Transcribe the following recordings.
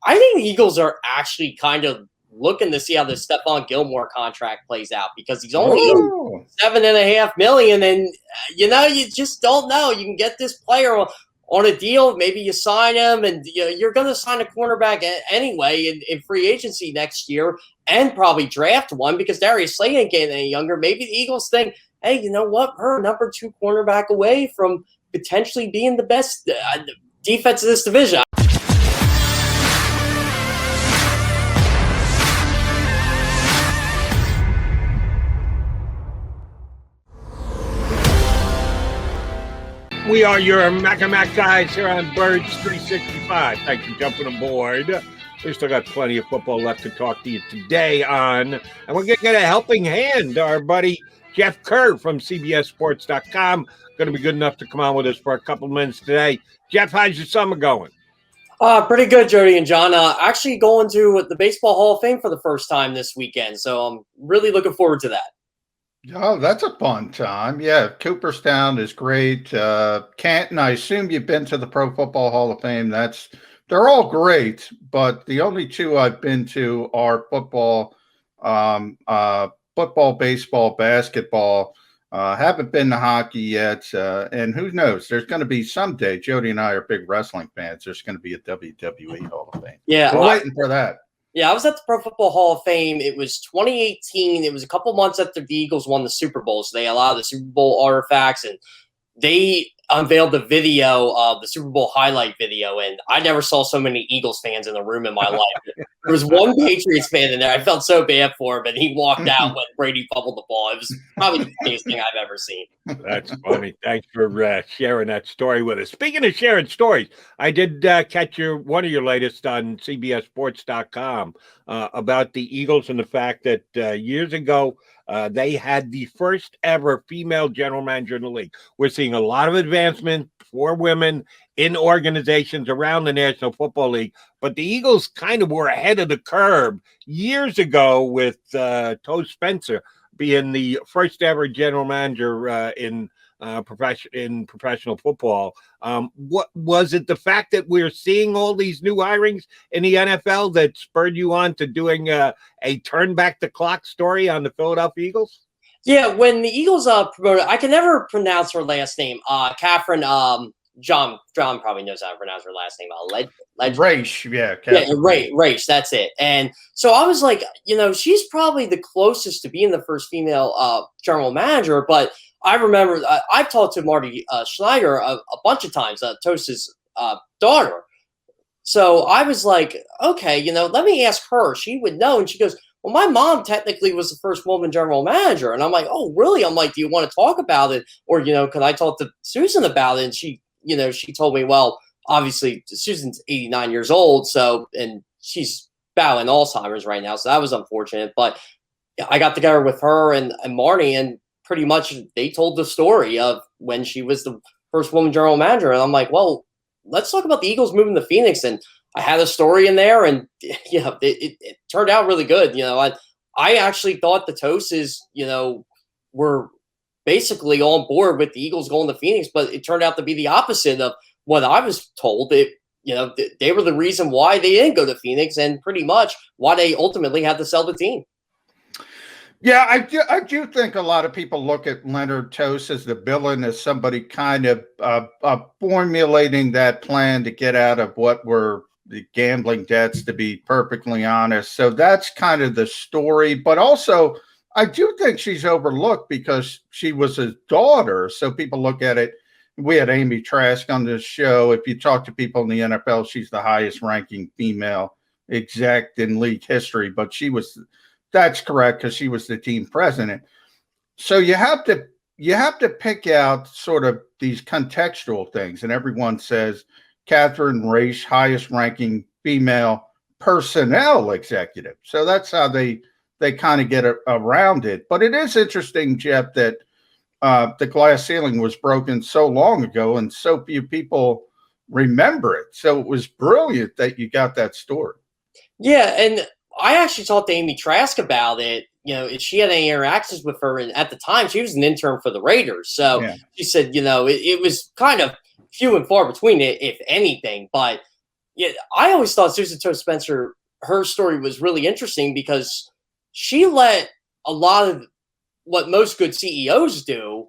I think the Eagles are actually kind of looking to see how the Stephon Gilmore contract plays out because he's only $7.5 million, and you just don't know. You can get this player on a deal. Maybe you sign him, and you're going to sign a cornerback anyway in free agency next year, and probably draft one because Darius Slay ain't getting any younger. Maybe the Eagles think, hey, you know what? We're number 2 cornerback away from potentially being the best defense of this division. We are your Mac guys here on Birds 365. Thanks for jumping aboard. We still got plenty of football left to talk to you today on. And we're going to get a helping hand. Our buddy Jeff Kerr from CBSSports.com going to be good enough to come on with us for a couple minutes today. Jeff, how's your summer going? Pretty good, Jody and John. Actually going to the Baseball Hall of Fame for the first time this weekend. So I'm really looking forward to that. Oh, that's a fun time. Yeah, Cooperstown is great. Canton, I assume you've been to the Pro Football Hall of Fame. They're all great, but the only 2 I've been to are football, baseball, basketball. Haven't been to hockey yet, and who knows? There's going to be someday. Jody and I are big wrestling fans. There's going to be a WWE Hall of Fame. Yeah, we're waiting for that. Yeah, I was at the Pro Football Hall of Fame. It was 2018. It was a couple months after the Eagles won the Super Bowl, so they had a lot of the Super Bowl artifacts, and they unveiled the video, the Super Bowl highlight video, and I never saw so many Eagles fans in the room in my life. There was one Patriots fan in there. I felt so bad for him, and he walked out when Brady fumbled the ball. It was probably the funniest thing I've ever seen. That's funny. Thanks for sharing that story with us. Speaking of sharing stories, I did catch one of your latest on CBSSports.com about the Eagles and the fact that years ago, they had the first ever female general manager in the league. We're seeing a lot of advancement for women in organizations around the National Football League, but the Eagles kind of were ahead of the curve years ago with Toe Spencer being the first ever general manager in professional football. What was it, the fact that we're seeing all these new hirings in the NFL that spurred you on to doing a turn back the clock story on the Philadelphia Eagles? Yeah, when the Eagles promoted, I can never pronounce her last name. Catherine, John probably knows how to pronounce her last name. Raish, yeah. Raish, that's it. And so I was like, she's probably the closest to being the first female general manager, but I remember I've talked to Marty Schneider a bunch of times, Toast's daughter. So I was like, okay, let me ask her. She would know. And she goes, well, my mom technically was the first woman general manager. And I'm like, oh, really? I'm like, do you want to talk about it? Or, can I talk to Susan about it? And she told me, well, obviously Susan's 89 years old. So, and she's battling Alzheimer's right now. So that was unfortunate. But I got together with her and Marty, and pretty much they told the story of when she was the first woman general manager. And I'm like, well, let's talk about the Eagles moving to Phoenix. And I had a story in there, and it turned out really good. I actually thought the Toasts, were basically on board with the Eagles going to Phoenix, but it turned out to be the opposite of what I was told. They were the reason why they didn't go to Phoenix, and pretty much why they ultimately had to sell the team. Yeah, I do think a lot of people look at Leonard Toast as the villain, as somebody kind of formulating that plan to get out of what were the gambling debts, to be perfectly honest. So that's kind of the story. But also, I do think she's overlooked because she was his daughter. So people look at it. We had Amy Trask on this show. If you talk to people in the NFL, she's the highest ranking female exec in league history. But that's correct, because she was the team president. So you have to pick out sort of these contextual things. And everyone says Catherine Raish, highest ranking female personnel executive. So that's how they kind of get around it. But it is interesting, Jeff, that the glass ceiling was broken so long ago and so few people remember it. So it was brilliant that you got that story. Yeah, and I actually talked to Amy Trask about it. If she had any interactions with her, and at the time she was an intern for the Raiders. So She said, it was kind of few and far between it, if anything. But yeah, I always thought Susan Toast Spencer, her story was really interesting because she let a lot of what most good CEOs do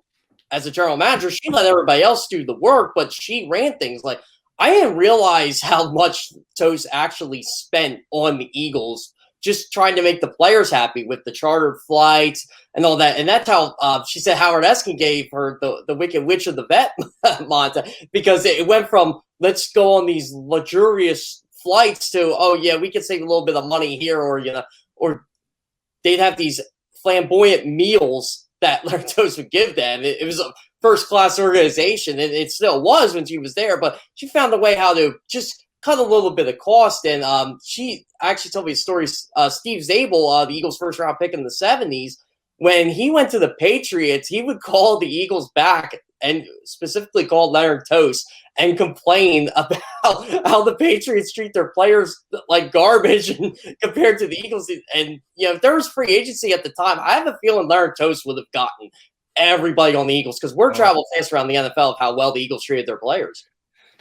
as a general manager. She let everybody else do the work, but she ran things. Like, I didn't realize how much Toast actually spent on the Eagles, just trying to make the players happy with the chartered flights and all that. And that's how she said Howard Eskin gave her the Wicked Witch of the Vet mantra, because it went from let's go on these luxurious flights to, oh yeah, we can save a little bit of money here, or or they'd have these flamboyant meals that Larry Toast would give them. It was a first class organization, and it still was when she was there, but she found a way how to just cut a little bit of cost. And she actually told me a story. Steve Zabel, the Eagles' first round pick in the 70s, when he went to the Patriots, he would call the Eagles back and specifically call Leonard Toast and complain about how the Patriots treat their players like garbage and compared to the Eagles. And, if there was free agency at the time, I have a feeling Leonard Toast would have gotten everybody on the Eagles, because word traveled fast around the NFL of how well the Eagles treated their players.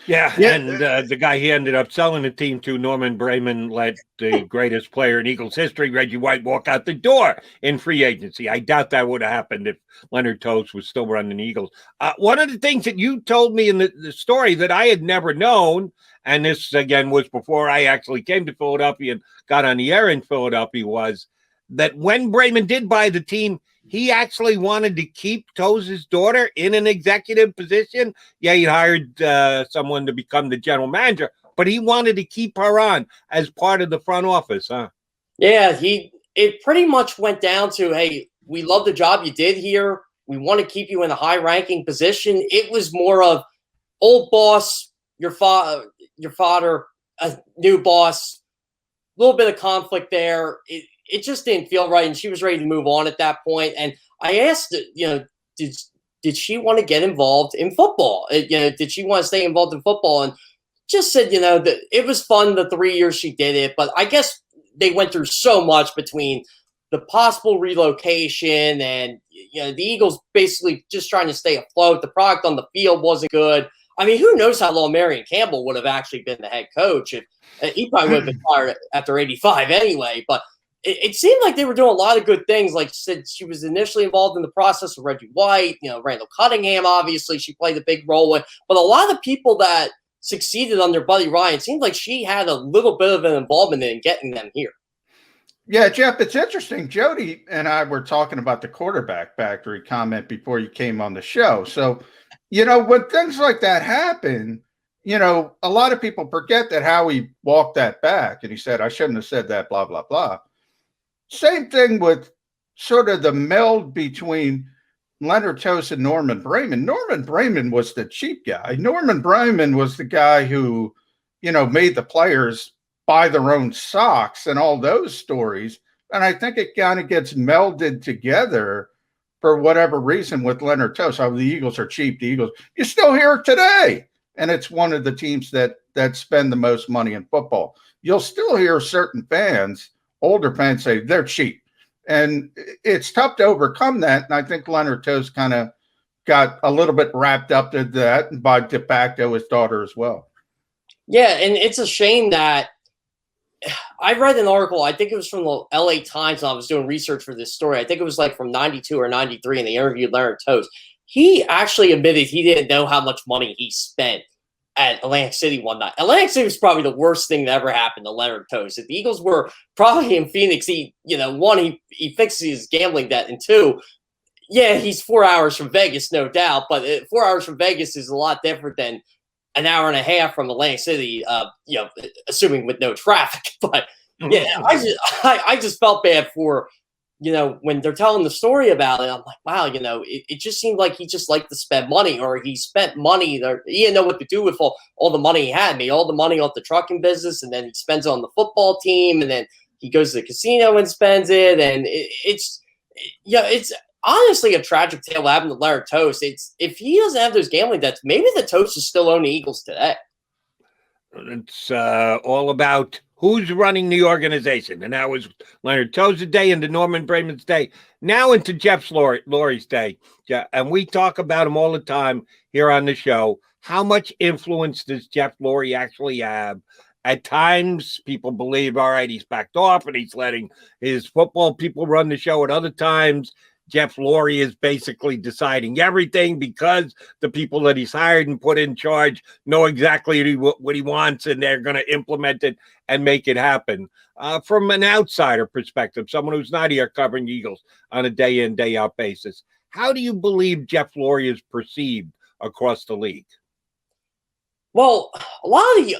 Yeah, and the guy he ended up selling the team to, Norman Brayman, let the greatest player in Eagles history, Reggie White, walk out the door in free agency. I doubt that would have happened if Leonard Toast was still running the Eagles. One of the things that you told me in the story that I had never known, and this, again, was before I actually came to Philadelphia and got on the air in Philadelphia, was that when Brayman did buy the team, he actually wanted to keep Toes' daughter in an executive position. Yeah, he hired someone to become the general manager, but he wanted to keep her on as part of the front office, huh? Yeah, it pretty much went down to, hey, we love the job you did here. We want to keep you in a high-ranking position. It was more of old boss, your father, a new boss, a little bit of conflict there. It just didn't feel right, and she was ready to move on at that point. And I asked, did she want to get involved in football? Did she want to stay involved in football? And just said, that it was fun the 3 years she did it, but I guess they went through so much between the possible relocation and the Eagles basically just trying to stay afloat. The product on the field wasn't good. I mean, who knows how long Marion Campbell would have actually been the head coach? He probably would have been fired after 85 anyway, but it seemed like they were doing a lot of good things. Like said, she was initially involved in the process of Reggie White, Randall Cunningham, obviously she played a big role with, but a lot of people that succeeded under Buddy Ryan, seemed like she had a little bit of an involvement in getting them here. Yeah, Jeff, it's interesting. Jody and I were talking about the quarterback factory comment before you came on the show. So, when things like that happen, a lot of people forget that Howie walked that back and he said, I shouldn't have said that, blah, blah, blah. Same thing with sort of the meld between Leonard Toast and Norman Brayman. Norman Brayman was the cheap guy. Norman Brayman was the guy who, made the players buy their own socks and all those stories. And I think it kind of gets melded together for whatever reason with Leonard Toast. Oh, the Eagles are cheap. The Eagles, you still hear it today. And it's one of the teams that spend the most money in football. You'll still hear certain fans, older fans, say they're cheap. And it's tough to overcome that. And I think Leonard Toast kind of got a little bit wrapped up to that, and by de facto his daughter as well. Yeah, and it's a shame that I read an article, I think it was from the LA Times when I was doing research for this story. I think it was like from 92 or 93, and they interviewed Leonard Toast. He actually admitted he didn't know how much money he spent at Atlantic City one night. Atlantic City was probably the worst thing that ever happened to Leonard Toast. If the Eagles were probably in Phoenix, one, he fixes his gambling debt, and two, yeah, he's 4 hours from Vegas, no doubt, but 4 hours from Vegas is a lot different than an hour and a half from Atlantic City, assuming with no traffic. But yeah, I just felt bad for, when they're telling the story about it. I'm like, wow, it just seemed like he just liked to spend money, or he spent money. He didn't know what to do with all the money he had. Made all the money off the trucking business, and then he spends it on the football team, and then he goes to the casino and spends it. And it's honestly a tragic tale what happened to Leonard Toast. If he doesn't have those gambling debts, maybe the Toast is still own the Eagles today. It's all about who's running the organization. And that was Leonard Toast's day into Norman Brayman's day. Now into Jeff Lurie's day. Yeah, and we talk about him all the time here on the show. How much influence does Jeff Lurie actually have? At times, people believe, all right, he's backed off and he's letting his football people run the show. At other times, Jeff Lurie is basically deciding everything because the people that he's hired and put in charge know exactly what he wants, and they're going to implement it and make it happen. From an outsider perspective, someone who's not here covering Eagles on a day-in, day-out basis, how do you believe Jeff Lurie is perceived across the league? Well, a lot of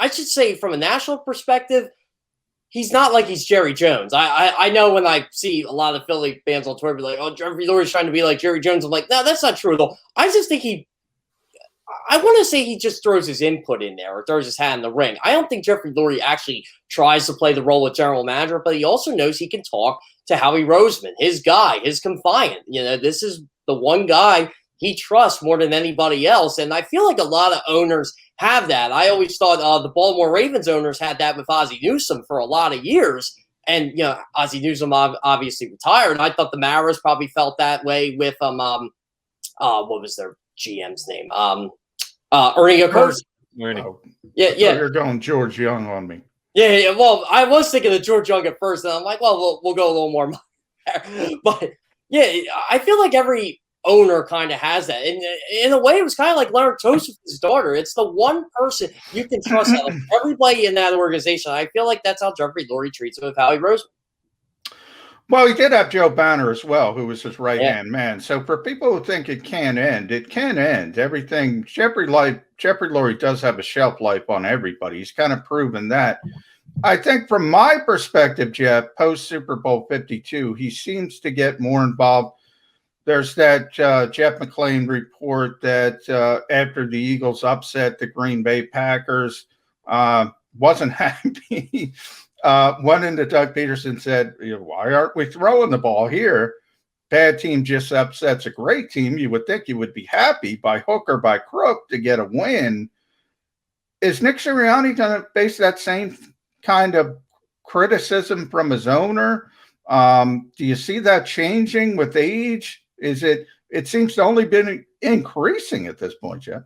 I should say from a national perspective, he's not like he's Jerry Jones. I know when I see a lot of Philly fans on Twitter be like, oh, Jeffrey Lurie's trying to be like Jerry Jones. I'm like, no, that's not true at all. I just think I want to say he just throws his input in there or throws his hat in the ring. I don't think Jeffrey Lurie actually tries to play the role of general manager, but he also knows he can talk to Howie Roseman, his guy, his confidant. This is the one guy he trusts more than anybody else. And I feel like a lot of owners have that. I always thought the Baltimore Ravens owners had that with Ozzie Newsome for a lot of years. And, Ozzie Newsome obviously retired. I thought the Maras probably felt that way with, what was their GM's name? Ernie Okerson. Yeah. You're going George Young on me. Yeah. Well, I was thinking of George Young at first, and I'm like, well, we'll go a little more. But, yeah, I feel like every owner kind of has that. And in a way, it was kind of like Leonard Tost with his daughter. It's the one person you can trust out of everybody in that organization. I feel like that's how Jeffrey Lurie treats it with Howie Roseman. Well, he did have Joe Banner as well, who was his right-hand man. So for people who think it can end, it can end. Everything, Jeffrey Lurie does have a shelf life on everybody. He's kind of proven that. I think from my perspective, Jeff, post-Super Bowl 52, he seems to get more involved. There's that Jeff McClain report that after the Eagles upset the Green Bay Packers, wasn't happy. Went into Doug Peterson, said, why aren't we throwing the ball here? Bad team just upsets a great team. You would think you would be happy by hook or by crook to get a win. Is Nick Sirianni going to face that same kind of criticism from his owner? Do you see that changing with age? It seems to only been increasing at this point, Jeff.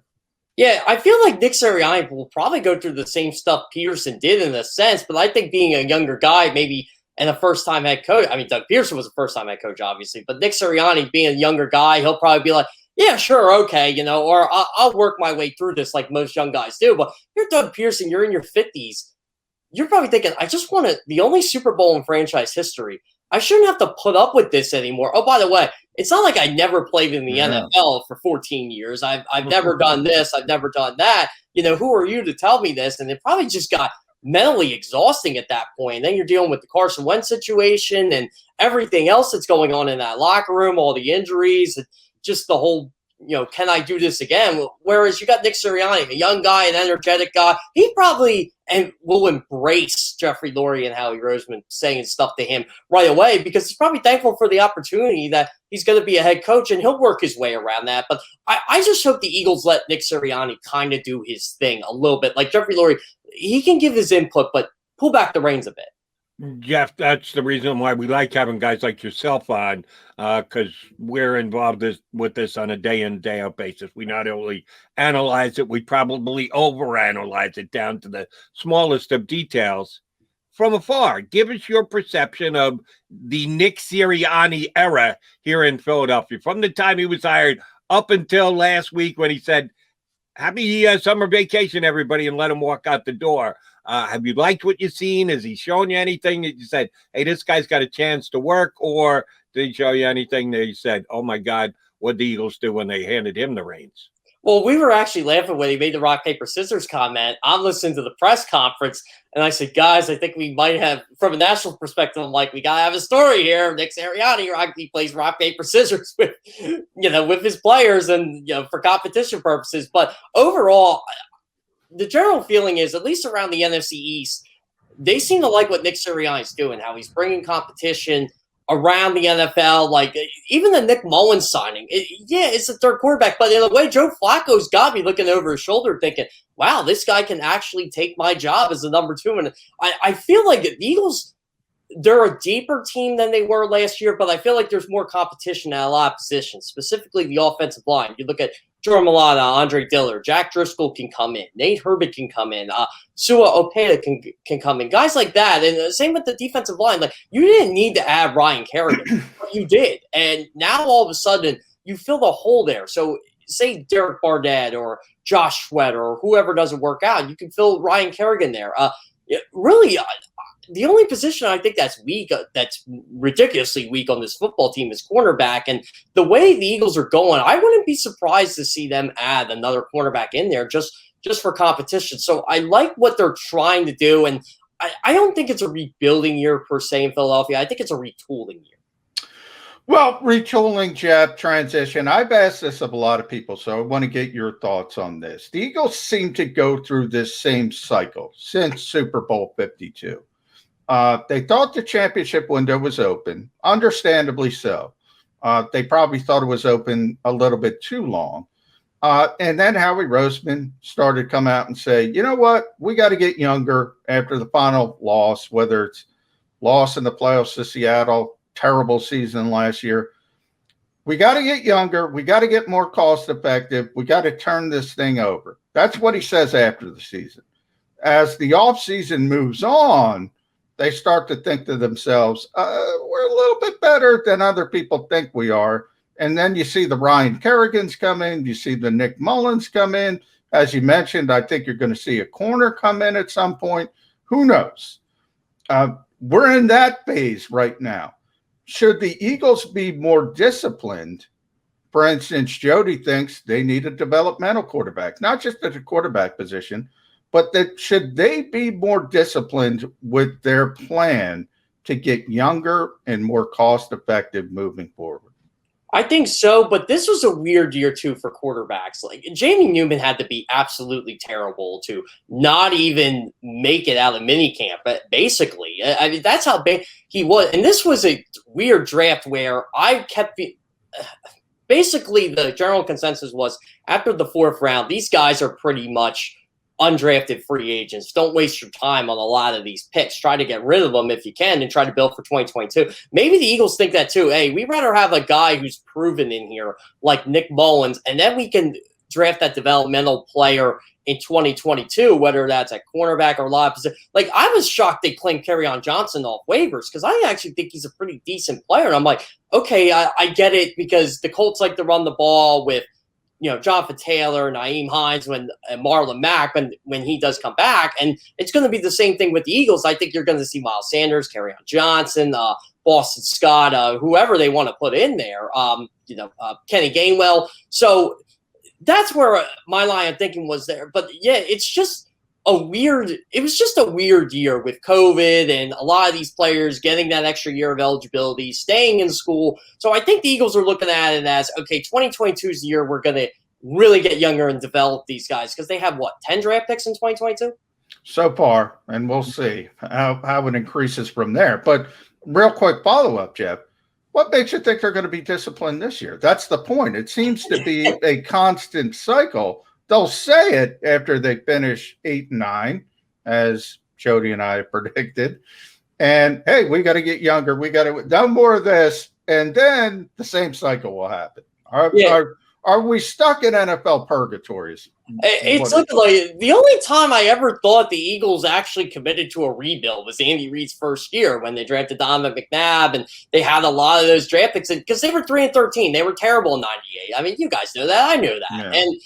Yeah, I feel like Nick Sirianni will probably go through the same stuff Peterson did in a sense, but I think being a younger guy, maybe, and a first-time head coach, I mean, Doug Peterson was a first-time head coach, obviously, but Nick Sirianni being a younger guy, he'll probably be like, yeah, sure, okay, or I'll work my way through this like most young guys do. But you're Doug Peterson, you're in your 50s. You're probably thinking, I just want the only Super Bowl in franchise history. I shouldn't have to put up with this anymore. Oh, by the way, it's not like I never played in the NFL for 14 years. I've never done this. I've never done that. Who are you to tell me this? And it probably just got mentally exhausting at that point. And then you're dealing with the Carson Wentz situation and everything else that's going on in that locker room, all the injuries, just the whole, can I do this again? Whereas you got Nick Sirianni, a young guy, an energetic guy. He probably will embrace Jeffrey Lurie and Howie Roseman saying stuff to him right away because he's probably thankful for the opportunity that he's going to be a head coach and he'll work his way around that. But I just hope the Eagles let Nick Sirianni kind of do his thing a little bit. Like Jeffrey Lurie, he can give his input, but pull back the reins a bit. Jeff, that's the reason why we like having guys like yourself on, because we're involved with this on a day-in, day-out basis. We not only analyze it, we probably overanalyze it down to the smallest of details from afar. Give us your perception of the Nick Sirianni era here in Philadelphia, from the time he was hired up until last week when he said, happy summer vacation, everybody, and let him walk out the door. Have you liked what you've seen? Has he shown you anything that you said, hey, this guy's got a chance to work? Or did he show you anything that you said, oh, my God, what did the Eagles do when they handed him the reins? Well, we were actually laughing when he made the rock, paper, scissors comment. I'm listening to the press conference, and I said, guys, I think we might have, from a national perspective, I'm like, we got to have a story here. Nick Sirianni, he plays rock, paper, scissors with, with his players and, for competition purposes. But overall, the general feeling is, at least around the NFC East, they seem to like what Nick Sirianni's doing, how he's bringing competition around the NFL. Like, even the Nick Mullins signing, it's a third quarterback, but in a way, Joe Flacco's got me looking over his shoulder thinking, wow, this guy can actually take my job as the number 2. And I feel like the Eagles, they're a deeper team than they were last year, but I feel like there's more competition at a lot of positions, specifically the offensive line. You look at Jordan Mailata, Andre Diller, Jack Driscoll can come in, Nate Herbert can come in, Sua Opeta can come in, guys like that. And the same with the defensive line. Like, you didn't need to add Ryan Kerrigan, but you did. And now all of a sudden you fill the hole there. So say Derek Barnett or Josh Sweat or whoever doesn't work out, you can fill Ryan Kerrigan there. Really, the only position I think that's weak, that's ridiculously weak on this football team is cornerback. And the way the Eagles are going, I wouldn't be surprised to see them add another cornerback in there just for competition. So I like what they're trying to do. And I don't think it's a rebuilding year per se in Philadelphia. I think it's a retooling year. Well, retooling, Jeff, transition. I've asked this of a lot of people, so I want to get your thoughts on this. The Eagles seem to go through this same cycle since Super Bowl 52. They thought the championship window was open, understandably so. They probably thought it was open a little bit too long. And then Howie Roseman started to come out and say, you know what, we got to get younger after the final loss, whether it's loss in the playoffs to Seattle, terrible season last year. We got to get younger. We got to get more cost effective. We got to turn this thing over. That's what he says after the season. As the offseason moves on, they start to think to themselves, we're a little bit better than other people think we are. And then you see the Ryan Kerrigans come in. You see the Nick Mullins come in. As you mentioned, I think you're going to see a corner come in at some point. Who knows? We're in that phase right now. Should the Eagles be more disciplined? For instance, Jody thinks they need a developmental quarterback, not just at the quarterback position, but that should they be more disciplined with their plan to get younger and more cost-effective moving forward? I think so, but this was a weird year too for quarterbacks. Like, Jamie Newman had to be absolutely terrible to not even make it out of minicamp. But basically, I mean, that's how big he was. And this was a weird draft where I kept basically the general consensus was after the fourth round, these guys are pretty much undrafted free agents. Don't waste your time on a lot of these picks. Try to get rid of them if you can and try to build for 2022. Maybe the Eagles think that too. Hey, we'd rather have a guy who's proven in here like Nick Mullins, and then we can draft that developmental player in 2022, whether that's at cornerback or live position. Like, I was shocked they claimed Kerryon Johnson off waivers because I actually think he's a pretty decent player. And I'm like, okay, I get it because the Colts like to run the ball with Jonathan Taylor, Nyheim Hines, and Marlon Mack when he does come back. And it's going to be the same thing with the Eagles. I think you're going to see Miles Sanders, Kerryon Johnson, Boston Scott, whoever they want to put in there, Kenny Gainwell. So that's where my line of thinking was there. But yeah, it was just a weird year with COVID and a lot of these players getting that extra year of eligibility, staying in school. So I think the Eagles are looking at it as, okay, 2022 is the year we're going to really get younger and develop these guys because they have, 10 draft picks in 2022? So far, and we'll see how it increases from there. But real quick follow-up, Jeff. What makes you think they're going to be disciplined this year? That's the point. It seems to be a constant cycle. They'll say it after they finish 8-9, as Jody and I predicted. And, hey, we got to get younger. We got to do more of this. And then the same cycle will happen. Are we stuck in NFL purgatories? It's looking like the only time I ever thought the Eagles actually committed to a rebuild was Andy Reid's first year when they drafted Donovan McNabb, and they had a lot of those draft picks because they were 3-13. They were terrible in '98. I mean, you guys know that. I knew that. Yeah. And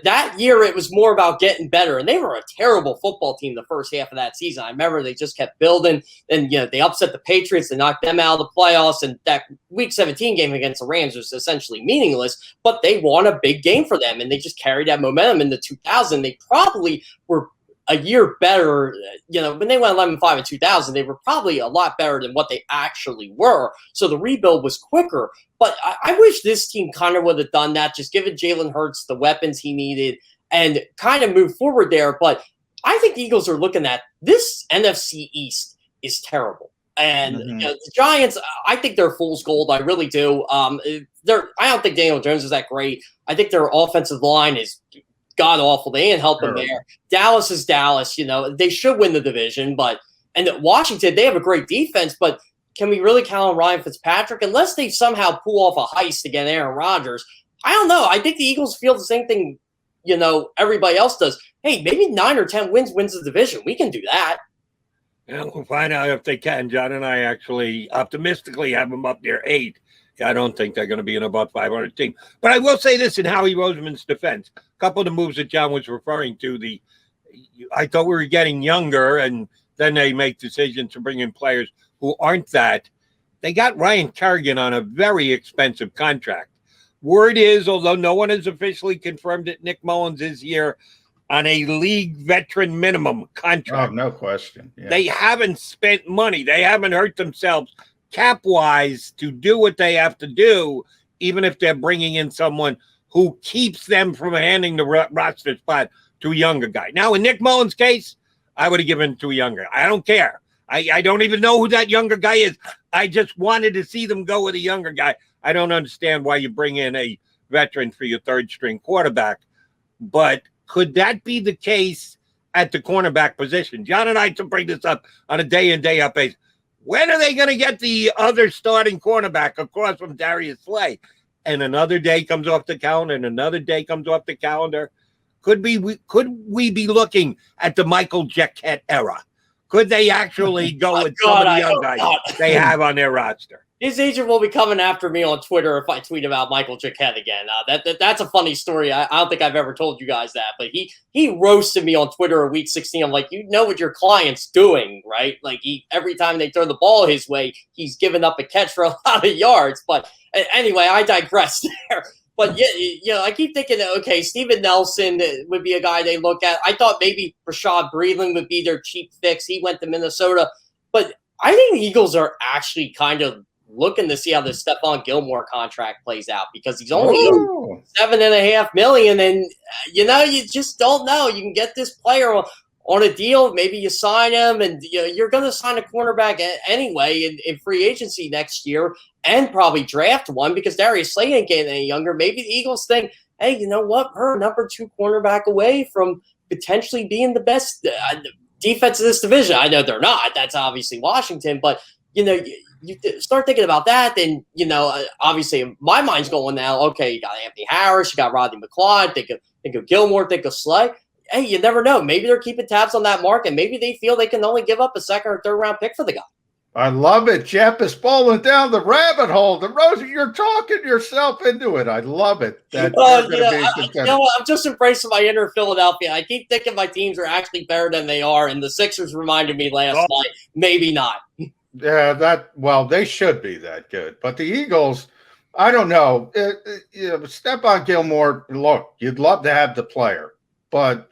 that year it was more about getting better, and they were a terrible football team the first half of that season. I remember they just kept building, and they upset the Patriots and knocked them out of the playoffs, and that Week 17 game against the Rams was essentially meaningless, but they won a big game for them, and they just carried that momentum into 2000. They probably were a year better, when they went 11-5 in 2000, they were probably a lot better than what they actually were. So the rebuild was quicker. But I wish this team kind of would have done that, just given Jalen Hurts the weapons he needed and kind of move forward there. But I think the Eagles are looking at this NFC East is terrible. And the Giants, I think they're fool's gold. I really do. I don't think Daniel Jones is that great. I think their offensive line is god awful. They ain't helping there. Dallas is Dallas. They should win the division, but And Washington, they have a great defense, but can we really count on Ryan Fitzpatrick? Unless they somehow pull off a heist against Aaron Rodgers, I don't know. I think the Eagles feel the same thing, everybody else does. Hey, maybe 9 or 10 wins the division. We can do that. Yeah, we'll find out if they can. John and I actually optimistically have them up near 8. I don't think they're going to be an above 500 team. But I will say this in Howie Roseman's defense. A couple of the moves that John was referring to, I thought we were getting younger, and then they make decisions to bring in players who aren't that. They got Ryan Kerrigan on a very expensive contract. Word is, although no one has officially confirmed it, Nick Mullins is here on a league veteran minimum contract. Oh, no question. Yeah. They haven't spent money. They haven't hurt themselves cap-wise to do what they have to do, even if they're bringing in someone who keeps them from handing the roster spot to a younger guy. Now, in Nick Mullins' case, I would have given it to a younger. I don't care. I don't even know who that younger guy is. I just wanted to see them go with a younger guy. I don't understand why you bring in a veteran for your third-string quarterback. But could that be the case at the cornerback position? John and I to bring this up on a day-in, day-out basis. When are they going to get the other starting cornerback across from Darius Slay? And another day comes off the calendar, and another day comes off the calendar. Could we be looking at the Michael Jacquet era? Could they actually go with some of the young guys they have on their roster? His agent will be coming after me on Twitter if I tweet about Michael Jacquet again. That's a funny story. I don't think I've ever told you guys that, but he roasted me on Twitter in Week 16. I'm like, what your client's doing, right? Like every time they throw the ball his way, he's giving up a catch for a lot of yards. But anyway, I digress there. But yeah, I keep thinking, okay, Steven Nelson would be a guy they look at. I thought maybe Rashad Breeland would be their cheap fix. He went to Minnesota, but I think the Eagles are actually kind of looking to see how the Stephon Gilmore contract plays out because he's only $7.5 million, and you just don't know. You can get this player on a deal, maybe you sign him, and you're going to sign a cornerback anyway in free agency next year, and probably draft one because Darius Slay ain't getting any younger. Maybe the Eagles think, hey, you know what? We're a number 2 cornerback away from potentially being the best defense of this division. I know they're not. That's obviously Washington, but you start thinking about that, then, obviously my mind's going now, okay, you got Anthony Harris, you got Rodney McLeod, think of Gilmore, think of Slay. Hey, you never know. Maybe they're keeping tabs on that market. Maybe they feel they can only give up a 2nd or 3rd round pick for the guy. I love it. Jeff is falling down the rabbit hole. Rosie, you're talking yourself into it. I love it. I'm just embracing my inner Philadelphia. I keep thinking my teams are actually better than they are, and the Sixers reminded me last night. Maybe not. Yeah, they should be that good. But the Eagles, I don't know. Stephon Gilmore, look, you'd love to have the player, but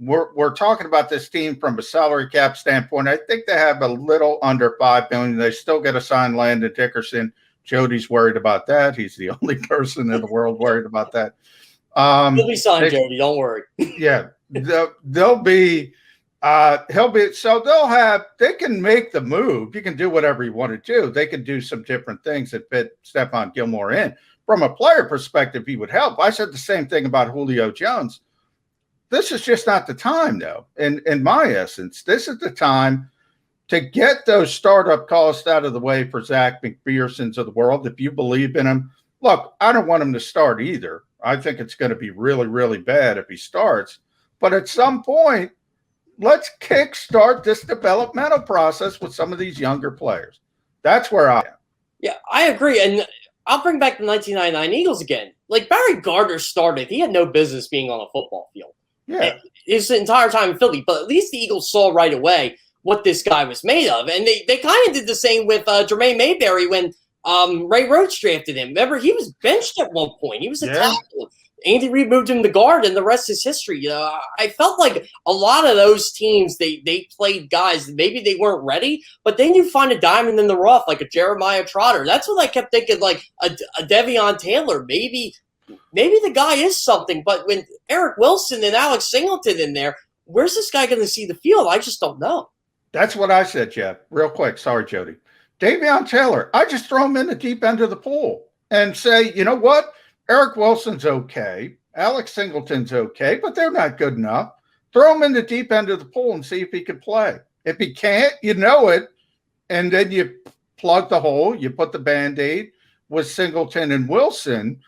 we're talking about this team from a salary cap standpoint. I think they have a little under $5 million. They still got to sign Landon Dickerson. Jody's worried about that. He's the only person in the world worried about that. He'll be signed, Jody. Don't worry. Yeah, they'll be. They can make the move. You can do whatever you want to do. They can do some different things that fit Stephon Gilmore in. From a player perspective, he would help. I said the same thing about Julio Jones. This is just not the time, though. In my essence, this is the time to get those startup costs out of the way for Zach McPherson's of the world. If you believe in him, look, I don't want him to start either. I think it's going to be really, really bad if he starts. But at some point, let's kickstart this developmental process with some of these younger players. That's where I am. Yeah, I agree. And I'll bring back the 1999 Eagles again. Like Barry Gardner started. He had no business being on a football field. Yeah. His entire time in Philly. But at least the Eagles saw right away what this guy was made of. And they kind of did the same with Jermaine Mayberry when Ray Roach drafted him. Remember, he was benched at one point. He was a tackle. Andy Reid moved him to guard, and the rest is history. I felt like a lot of those teams, they played guys. Maybe they weren't ready, but then you find a diamond in the rough, like a Jeremiah Trotter. That's what I kept thinking, like a Devion Taylor. Maybe the guy is something, but when Eric Wilson and Alex Singleton in there, where's this guy going to see the field? I just don't know. That's what I said, Jeff. Real quick. Sorry, Jody. Devion Taylor, I just throw him in the deep end of the pool and say, you know what? Eric Wilson's okay. Alex Singleton's okay, but they're not good enough. Throw him in the deep end of the pool and see if he can play. If he can't, you know it, and then you plug the hole, you put the Band-Aid with Singleton and Wilson,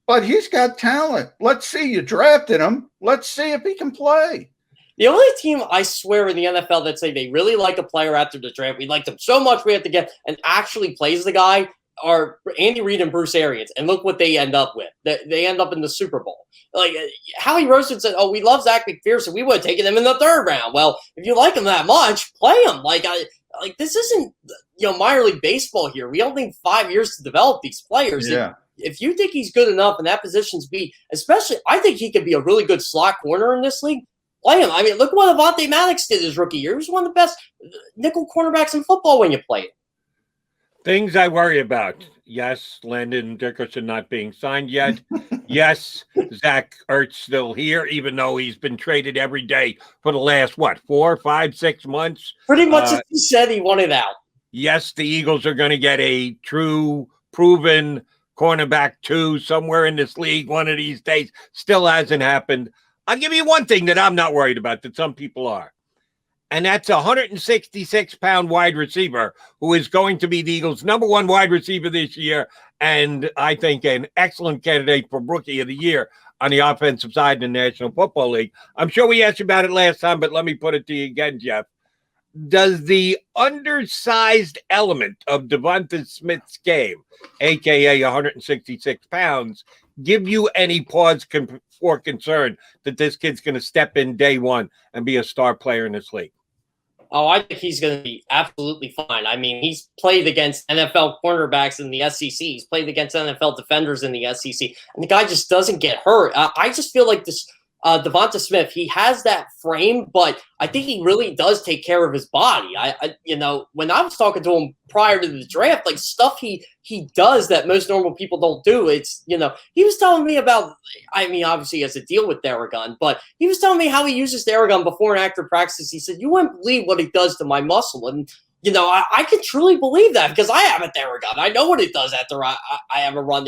but he's got talent. Let's see, you drafted him. Let's see if he can play. The only team I swear in the NFL that say they really like a player after the draft, we liked him so much we have to get, and actually plays the guy, are Andy Reid and Bruce Arians. And look what they end up with. They end up in the Super Bowl. Like Howie Roseman said, "Oh, we love Zach McPherson. We would have taken him in the 3rd round." Well, if you like him that much, play him. Like this isn't minor league baseball here. We don't need 5 years to develop these players. Yeah. If you think he's good enough in that position's beat, especially, I think he could be a really good slot corner in this league. Play him. I mean, look what Avonte Maddox did his rookie year. He was one of the best nickel cornerbacks in football when you play him. Things I worry about. Yes, Landon Dickerson not being signed yet. Yes, Zach Ertz still here, even though he's been traded every day for the last, 4, 5, 6 months? Pretty much as he said he wanted out. Yes, the Eagles are going to get a true, proven cornerback 2 somewhere in this league one of these days. Still hasn't happened. I'll give you one thing that I'm not worried about that some people are. And that's a 166-pound wide receiver who is going to be the Eagles' #1 wide receiver this year, and I think an excellent candidate for Rookie of the Year on the offensive side in the National Football League. I'm sure we asked you about it last time, but let me put it to you again, Jeff. Does the undersized element of Devonta Smith's game, a.k.a. 166 pounds, give you any pause for concern that this kid's going to step in day one and be a star player in this league? Oh, I think he's going to be absolutely fine. I mean, he's played against NFL cornerbacks in the SEC. He's played against NFL defenders in the SEC. And the guy just doesn't get hurt. I just feel like this Devonta Smith, he has that frame, but I think he really does take care of his body. When I was talking to him prior to the draft, like stuff he does that most normal people don't do. It's, he was telling me about, I mean, obviously he has a deal with Theragun, but he was telling me how he uses Theragun before and after practice. He said, "You wouldn't believe what it does to my muscle." And, I can truly believe that because I have a Theragun. I know what it does after I have a run.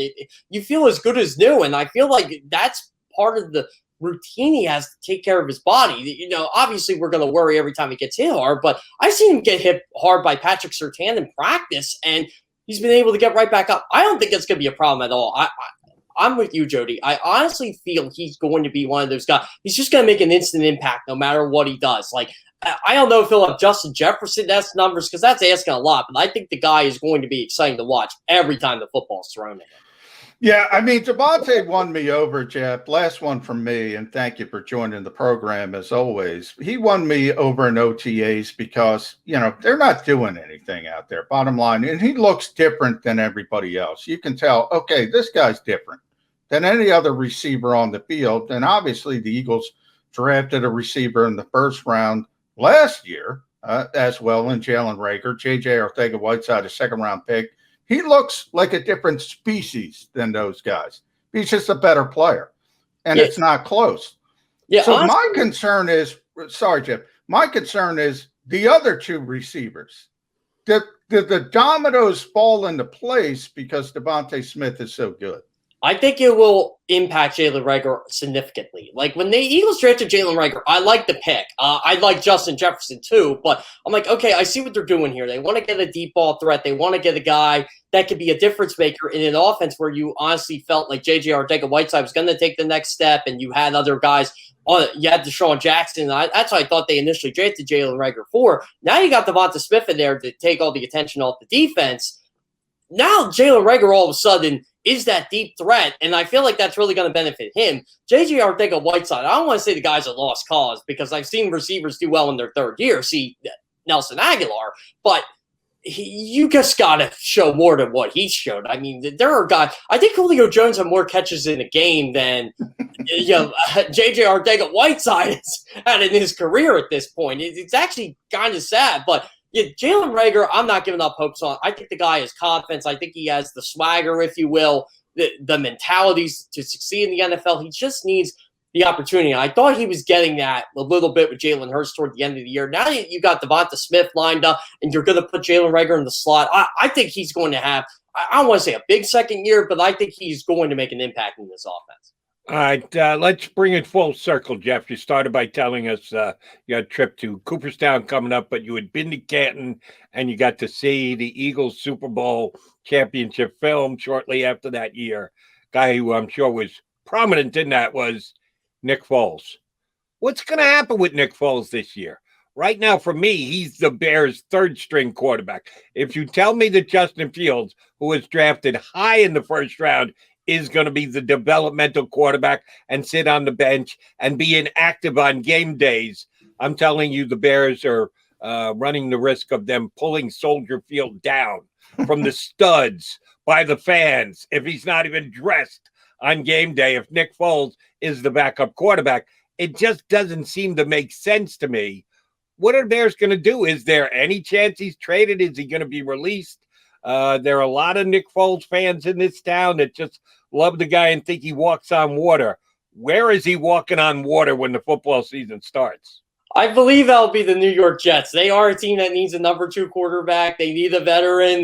You feel as good as new. And I feel like that's part of the routine he has to take care of his body. Obviously we're going to worry every time he gets hit hard, but I've seen him get hit hard by Patrick Surtain in practice, and he's been able to get right back up. I don't think that's going to be a problem at all. I'm with you, Jody. I honestly feel he's going to be one of those guys. He's just going to make an instant impact no matter what he does. Like, I don't know if he'll have Justin Jefferson-esque numbers because that's asking a lot, but I think the guy is going to be exciting to watch every time the football's thrown at him. Yeah, I mean, Devontae won me over, Jeff. Last one from me, and thank you for joining the program as always. He won me over in OTAs because, they're not doing anything out there, bottom line. And he looks different than everybody else. You can tell, okay, this guy's different than any other receiver on the field. And obviously the Eagles drafted a receiver in the 1st round last year as well in Jalen Reagor. J.J. Arcega-Whiteside, a 2nd-round pick. He looks like a different species than those guys. He's just a better player, and it's not close. Yeah. So honestly, my concern is, sorry, Jeff, my concern is the other 2 receivers. Did the dominoes fall into place because Devonta Smith is so good? I think it will impact Jalen Reagor significantly. Like when the Eagles drafted Jalen Reagor, I like the pick. I like Justin Jefferson too, but I'm like, okay, I see what they're doing here. They want to get a deep ball threat. They want to get a guy that could be a difference maker in an offense where you honestly felt like J.J. Arcega-Whiteside was going to take the next step, and you had other guys. You had Deshaun Jackson. That's what I thought they initially drafted Jalen Reagor for. Now you got Devonta Smith in there to take all the attention off the defense. Now Jalen Reagor all of a sudden is that deep threat, and I feel like that's really going to benefit him. J.J. Arcega-Whiteside, I don't want to say the guy's a lost cause because I've seen receivers do well in their 3rd year. See Nelson Aguilar, but you just got to show more than what he showed. I mean, there are guys. I think Julio Jones had more catches in a game than J.J. Arcega-Whiteside has had in his career at this point. It's actually kind of sad, but. Yeah, Jalen Reagor, I'm not giving up hopes on. I think the guy has confidence. I think he has the swagger, if you will, the mentalities to succeed in the NFL. He just needs the opportunity. I thought he was getting that a little bit with Jalen Hurts toward the end of the year. Now you got Devonta Smith lined up, and you're going to put Jalen Reagor in the slot. I think he's going to have, I don't want to say a big 2nd year, but I think he's going to make an impact in this offense. All right, let's bring it full circle, Jeff. You started by telling us you had a trip to Cooperstown coming up, but you had been to Canton and you got to see the Eagles Super Bowl championship film shortly after that year. Guy who I'm sure was prominent in that was Nick Foles. What's going to happen with Nick Foles this year? Right now, for me, he's the Bears' third-string quarterback. If you tell me that Justin Fields, who was drafted high in the first round, is going to be the developmental quarterback and sit on the bench and be inactive on game days, I'm telling you the Bears are running the risk of them pulling Soldier Field down from the studs by the fans if he's not even dressed on game day. If Nick Foles is the backup quarterback, it just doesn't seem to make sense to me. What are the Bears going to do? Is there any chance he's traded? Is he going to be released? There are a lot of Nick Foles fans in this town that just love the guy and think he walks on water. Where is he walking on water when the football season starts? I believe that'll be the New York Jets. They are a team that needs a number 2 quarterback. They need a veteran.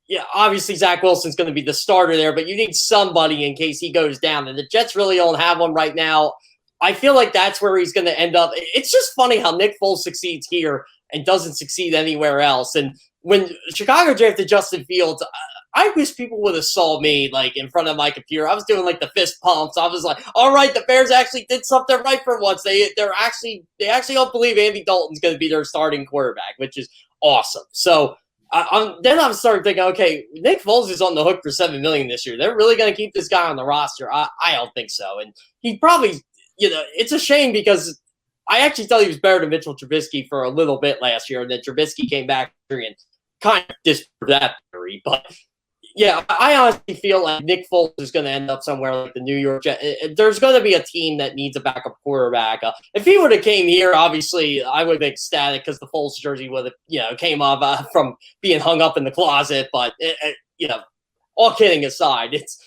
Yeah, obviously Zach Wilson's going to be the starter there, but you need somebody in case he goes down. And the Jets really don't have one right now. I feel like that's where he's going to end up. It's just funny how Nick Foles succeeds here and doesn't succeed anywhere else. And when Chicago drafted Justin Fields, I wish people would have saw me like in front of my computer. I was doing like the fist pumps. I was like, all right, the Bears actually did something right for once. They actually don't believe Andy Dalton's going to be their starting quarterback, which is awesome. So then I'm starting thinking, okay, Nick Foles is on the hook for $7 million this year. They're really going to keep this guy on the roster? I don't think so. And he probably, it's a shame because I actually thought he was better than Mitchell Trubisky for a little bit last year, and then Trubisky came back and kind of disproved that theory. But yeah, I honestly feel like Nick Foles is going to end up somewhere like the New York Jets. There's going to be a team that needs a backup quarterback. If he would have came here, obviously I would have been ecstatic because the Foles jersey would have, came off from being hung up in the closet. But all kidding aside, it's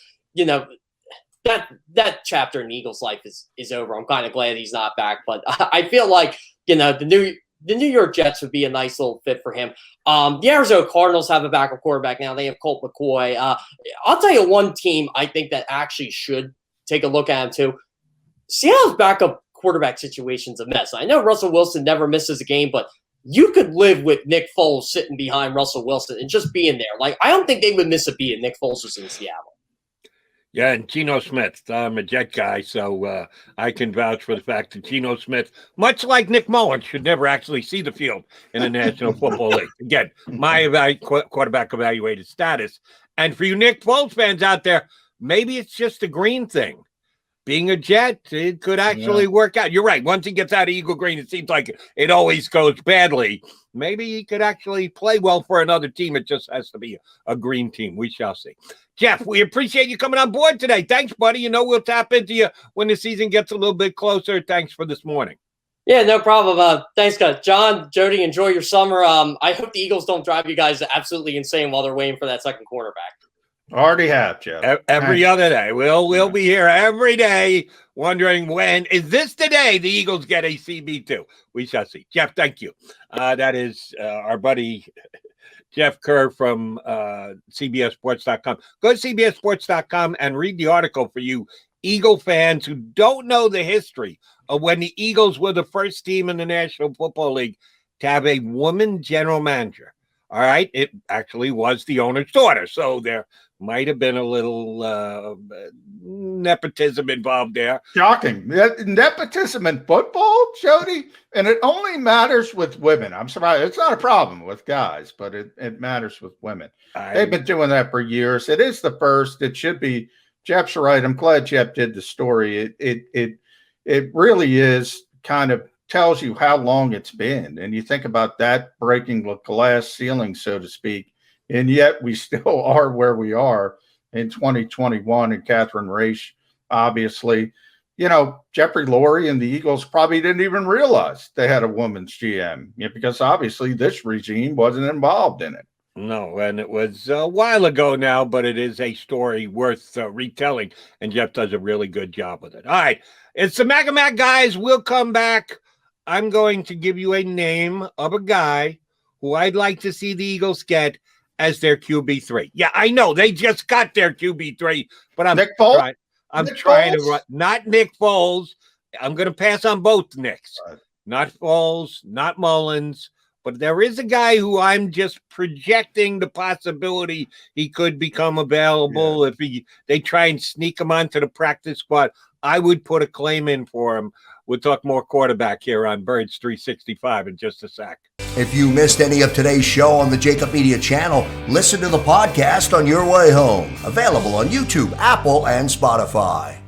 that chapter in Eagles' life is over. I'm kind of glad he's not back, but I feel like the New York Jets would be a nice little fit for him. The Arizona Cardinals have a backup quarterback now. They have Colt McCoy. I'll tell you one team I think that actually should take a look at him too. Seattle's backup quarterback situation's a mess. I know Russell Wilson never misses a game, but you could live with Nick Foles sitting behind Russell Wilson and just being there. Like, I don't think they would miss a beat if Nick Foles was in Seattle. Yeah, and Geno Smith. I'm a Jet guy, so I can vouch for the fact that Geno Smith, much like Nick Mullins, should never actually see the field in the National Football League. Again, my quarterback evaluated status. And for you Nick Foles fans out there, maybe it's just a green thing. Being a Jet, it could actually work out. You're right. Once he gets out of Eagle Green, it seems like it always goes badly. Maybe he could actually play well for another team. It just has to be a green team. We shall see. Jeff, we appreciate you coming on board today. Thanks, buddy. We'll tap into you when the season gets a little bit closer. Thanks for this morning. Yeah, no problem. Thanks, guys. John, Jody, enjoy your summer. I hope the Eagles don't drive you guys absolutely insane while they're waiting for that second quarterback. Already have, Jeff. Every other day. We'll be here every day wondering when is this the day the Eagles get a CB2. We shall see. Jeff, thank you. That is our buddy Jeff Kerr from CBSSports.com. Go to CBSSports.com and read the article for you Eagle fans who don't know the history of when the Eagles were the first team in the National Football League to have a woman general manager. All right. It actually was the owner's daughter. So there might have been a little nepotism involved there. Shocking. Nepotism in football, Jody? And it only matters with women. I'm surprised. It's not a problem with guys, but it matters with women. They've been doing that for years. It is the first. It should be. Jeff's right. I'm glad Jeff did the story. It really is kind of tells you how long it's been. And you think about that breaking the glass ceiling, so to speak, and yet we still are where we are in 2021. And Catherine Raish, obviously, Jeffrey Lurie and the Eagles probably didn't even realize they had a woman's GM because obviously this regime wasn't involved in it. No, and it was a while ago now, but it is a story worth retelling, and Jeff does a really good job with it. All right, it's the Maga Mag guys. We'll come back. I'm going to give you a name of a guy who I'd like to see the Eagles get as their QB3. Yeah, I know they just got their QB3, but I'm Nick Foles? I'm Nick trying to Foles? run, not Nick Foles. I'm going to pass on both Nicks. Right. Not Foles, not Mullins. But there is a guy who I'm just projecting the possibility he could become available if they try and sneak him onto the practice squad. I would put a claim in for him. We'll talk more quarterback here on Birds 365 in just a sec. If you missed any of today's show on the JAKIB Media channel, listen to the podcast on your way home. Available on YouTube, Apple, and Spotify.